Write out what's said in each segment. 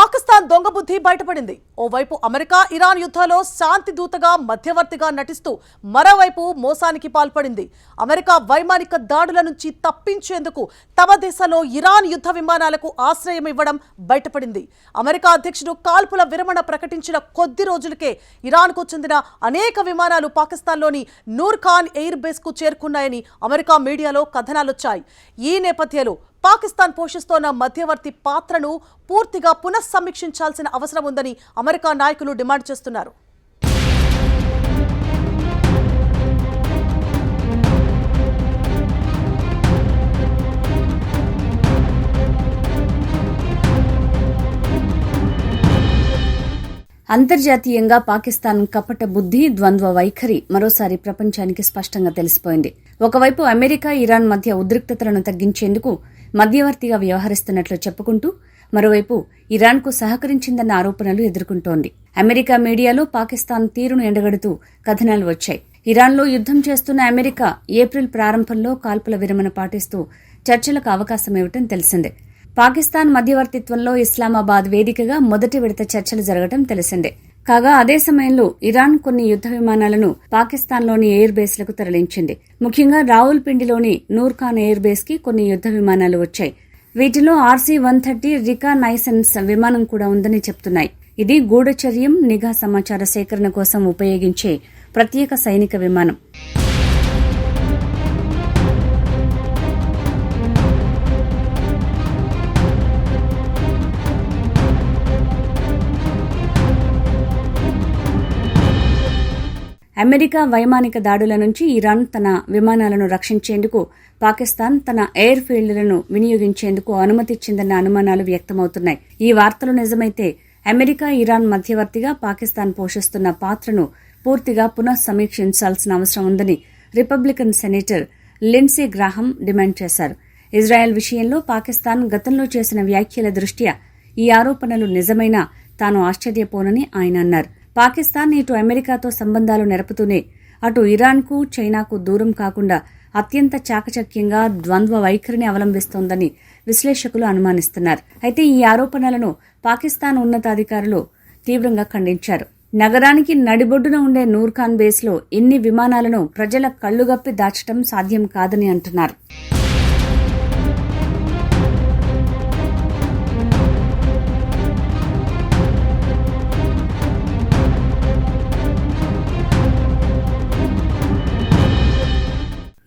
పాకిస్తాన్ దొంగ బుద్ధి బయటపడింది. ఓవైపు అమెరికా ఇరాన్ యుద్ధాల్లో శాంతి దూతగా మధ్యవర్తిగా నటిస్తూ మరోవైపు మోసానికి పాల్పడింది. అమెరికా వైమానిక దాడుల నుంచి తప్పించేందుకు తమ దేశంలో ఇరాన్ యుద్ధ విమానాలకు ఆశ్రయం ఇవ్వడం బయటపడింది. అమెరికా అధ్యక్షుడు కాల్పుల విరమణ ప్రకటించిన కొద్ది రోజులకే ఇరాన్కు చెందిన అనేక విమానాలు పాకిస్తాన్లోని నూర్ ఖాన్ ఎయిర్ బేస్ కు చేరుకున్నాయని అమెరికా మీడియాలో కథనాలొచ్చాయి. ఈ నేపథ్యంలో పాకిస్తాన్ పోషిస్తోన్న మధ్యవర్తి పాత్రను పూర్తిగా పునఃసమీక్షించాల్సిన అవసరం ఉందని అమెరికా నాయకులు డిమాండ్ చేస్తున్నారు. అంతర్జాతీయంగా పాకిస్తాన్ కపట బుద్ధి, ద్వంద్వ వైఖరి మరోసారి ప్రపంచానికి స్పష్టంగా తెలిసిపోయింది. ఒకవైపు అమెరికా, ఇరాన్ మధ్య ఉద్రిక్తతలను తగ్గించేందుకు మధ్యవర్తిగా వ్యవహరిస్తున్నట్లు చెప్పుకుంటూ మరోవైపు ఇరాన్కు సహకరించిందన్న ఆరోపణలు ఎదుర్కొంటోంది. అమెరికా మీడియాలో పాకిస్తాన్ తీరును ఎండగడుతూ కథనాలు వచ్చాయి. ఇరాన్లో యుద్దం చేస్తున్న అమెరికా ఏప్రిల్ ప్రారంభంలో కాల్పుల విరమణ పాటిస్తూ చర్చలకు అవకాశమివ్వటం తెలిసిందే. పాకిస్తాన్ మధ్యవర్తిత్వంలో ఇస్లామాబాద్ వేదికగా మొదటి విడత చర్చలు జరగడం తెలిసిందే. కాగా అదే సమయంలో ఇరాన్ కొన్ని యుద్ధ విమానాలను పాకిస్తాన్లోని ఎయిర్ బేస్లకు తరలించింది. ముఖ్యంగా రావుల్పిండిలోని నూర్ ఖాన్ ఎయిర్ బేస్ కి కొన్ని యుద్ధ విమానాలు వచ్చాయి. వీటిలో RC-130 రికానైసెన్స్ విమానం కూడా ఉందని చెప్తున్నాయి. ఇది గూఢచర్యం, నిఘా సమాచార సేకరణ కోసం ఉపయోగించే ప్రత్యేక సైనిక విమానం. అమెరికా వైమానిక దాడుల నుంచి ఇరాన్ తన విమానాలను రక్షించేందుకు పాకిస్తాన్ తన ఎయిర్ ఫీల్డ్లను వినియోగించేందుకు అనుమతిచ్చిందన్న అనుమానాలు వ్యక్తమవుతున్నాయి. ఈ వార్తలు నిజమైతే అమెరికా, ఇరాన్ మధ్యవర్తిగా పాకిస్తాన్ పోషిస్తున్న పాత్రను పూర్తిగా పునఃసమీక్షించాల్సిన అవసరం ఉందని రిపబ్లికన్ సెనేటర్ లిండ్సీ గ్రాహం డిమాండ్ చేశారు. ఇజ్రాయెల్ విషయంలో పాకిస్తాన్ గతంలో చేసిన వ్యాఖ్యల దృష్ట్యా ఈ ఆరోపణలు నిజమైనా తాను ఆశ్చర్యపోనని ఆయన అన్నారు. పాకిస్తాన్ ఇటు అమెరికాతో సంబంధాలు నెరపుతూనే అటు ఇరాన్కు, చైనాకు దూరం కాకుండా అత్యంత చాకచక్యంగా ద్వంద్వ వైఖరిని అవలంబిస్తోందని విశ్లేషకులు అనుమానిస్తున్నారు. అయితే ఈ ఆరోపణలను పాకిస్తాన్ ఉన్నతాధికారులు తీవ్రంగా ఖండించారు. నగరానికి నడిబొడ్డున ఉండే నూర్ ఖాన్ బేస్లో ఇన్ని విమానాలను ప్రజల కళ్లుగప్పి దాచడం సాధ్యం కాదని అంటున్నారు.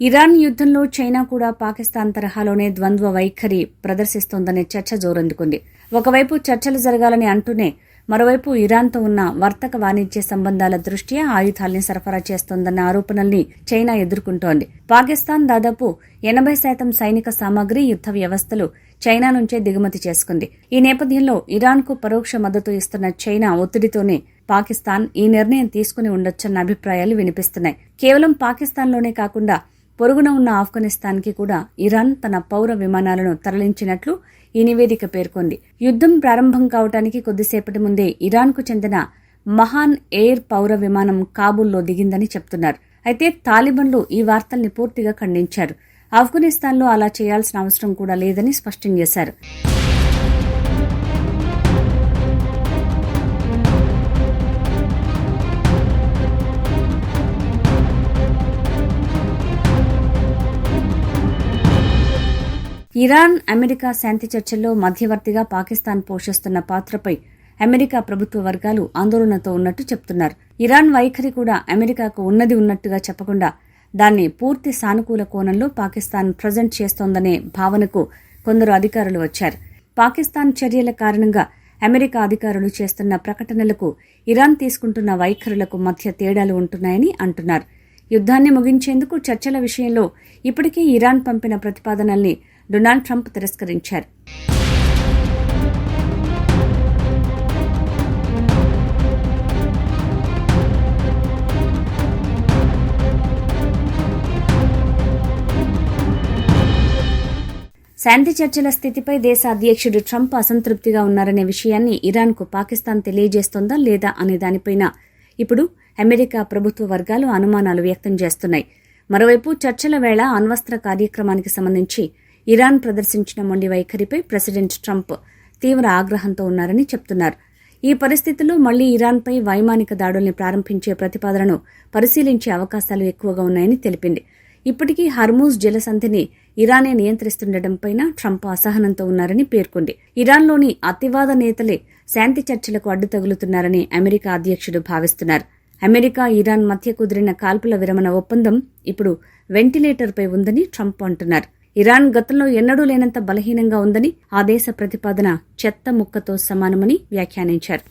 ఇరాన్ యుద్దంలో చైనా కూడా పాకిస్తాన్ తరహాలోనే ద్వంద్వ వైఖరి ప్రదర్శిస్తోందనే చర్చ జోరందుకుంది. ఒకవైపు చర్చలు జరగాలని అంటూనే మరోవైపు ఇరాన్తో ఉన్న వర్తక వాణిజ్య సంబంధాల దృష్ట్యా ఆయుధాల్ని సరఫరా చేస్తోందన్న ఆరోపణల్ని చైనా ఎదుర్కొంటోంది. పాకిస్తాన్ దాదాపు 80% సైనిక సామాగ్రి, యుద్ధ వ్యవస్థలు చైనా నుంచే దిగుమతి చేసుకుంది. ఈ నేపథ్యంలో ఇరాన్కు పరోక్ష మద్దతు ఇస్తున్న చైనా ఒత్తిడితోనే పాకిస్తాన్ ఈ నిర్ణయం తీసుకుని ఉండొచ్చన్న అభిప్రాయాలు వినిపిస్తున్నాయి. కేవలం పాకిస్తాన్లోనే కాకుండా పొరుగున ఉన్న ఆఫ్ఘనిస్తాన్కి కూడా ఇరాన్ తన పౌర విమానాలను తరలించినట్లు ఈ నివేదిక పేర్కొంది. యుద్దం ప్రారంభం కావడానికి కొద్దిసేపటి ముందే ఇరాన్కు చెందిన మహాన్ ఎయిర్ పౌర విమానం కాబూల్లో దిగిందని చెప్తున్నారు. అయితే తాలిబన్లు ఈ వార్తల్ని పూర్తిగా ఖండించారు. ఆఫ్ఘనిస్తాన్లో అలా చేయాల్సిన అవసరం కూడా లేదని స్పష్టం చేశారు. ఇరాన్, అమెరికా శాంతి చర్చల్లో మధ్యవర్తిగా పాకిస్తాన్ పోషిస్తున్న పాత్రపై అమెరికా ప్రభుత్వ వర్గాలు ఆందోళనతో ఉన్నట్టు చెప్తున్నారు. ఇరాన్ వైఖరి కూడా అమెరికాకు ఉన్నది ఉన్నట్టుగా చెప్పకుండా దాన్ని పూర్తి సానుకూల కోణంలో పాకిస్తాన్ ప్రజెంట్ చేస్తోందనే భావనకు కొందరు అధికారులు వచ్చారు. పాకిస్తాన్ చర్యల కారణంగా అమెరికా అధికారులు చేస్తున్న ప్రకటనలకు, ఇరాన్ తీసుకుంటున్న వైఖరులకు మధ్య తేడాలు ఉంటున్నాయని అంటున్నారు. యుద్ధాన్ని ముగించేందుకు చర్చల విషయంలో ఇప్పటికే ఇరాన్ పంపిన ప్రతిపాదనల్ని డొనాల్డ్ ట్రంప్ తిరస్కరించారు. శాంతి చర్చల స్థితిపై దేశ అధ్యక్షుడు ట్రంప్ అసంతృప్తిగా ఉన్నారనే విషయాన్ని ఇరాన్కు పాకిస్తాన్ తెలియజేస్తోందా లేదా అనే దానిపైన ఇప్పుడు అమెరికా ప్రభుత్వ వర్గాలు అనుమానాలు వ్యక్తం చేస్తున్నాయి. మరోవైపు చర్చల వేళ అణ్వస్త్ర కార్యక్రమానికి సంబంధించి ఇరాన్ ప్రదర్శించిన మొండి వైఖరిపై ప్రెసిడెంట్ ట్రంప్ తీవ్ర ఆగ్రహంతో ఉన్నారని చెప్తున్నారు. ఈ పరిస్థితుల్లో మళ్లీ ఇరాన్పై వైమానిక దాడుల్ని ప్రారంభించే ప్రతిపాదనను పరిశీలించే అవకాశాలు ఎక్కువగా ఉన్నాయని తెలిపింది. ఇప్పటికీ హర్మూజ్ జలసంధిని ఇరానే నియంత్రిస్తుండటంపై ట్రంప్ అసహనంతో ఉన్నారని పేర్కొంది. ఇరాన్లోని అతివాద నేతలే శాంతి చర్చలకు అడ్డు తగులుతున్నారని అమెరికా అధ్యక్షుడు భావిస్తున్నారు. అమెరికా ఇరాన్ మధ్య కుదిరిన కాల్పుల విరమణ ఒప్పందం ఇప్పుడు వెంటిలేటర్పై ఉందని ట్రంప్ అంటున్నారు. ఇరాన్ గతంలో ఎన్నడూ లేనంత బలహీనంగా ఉందని, ఆ దేశ ప్రతిపాదన చెత్త ముక్కతో సమానమని వ్యాఖ్యానించారు.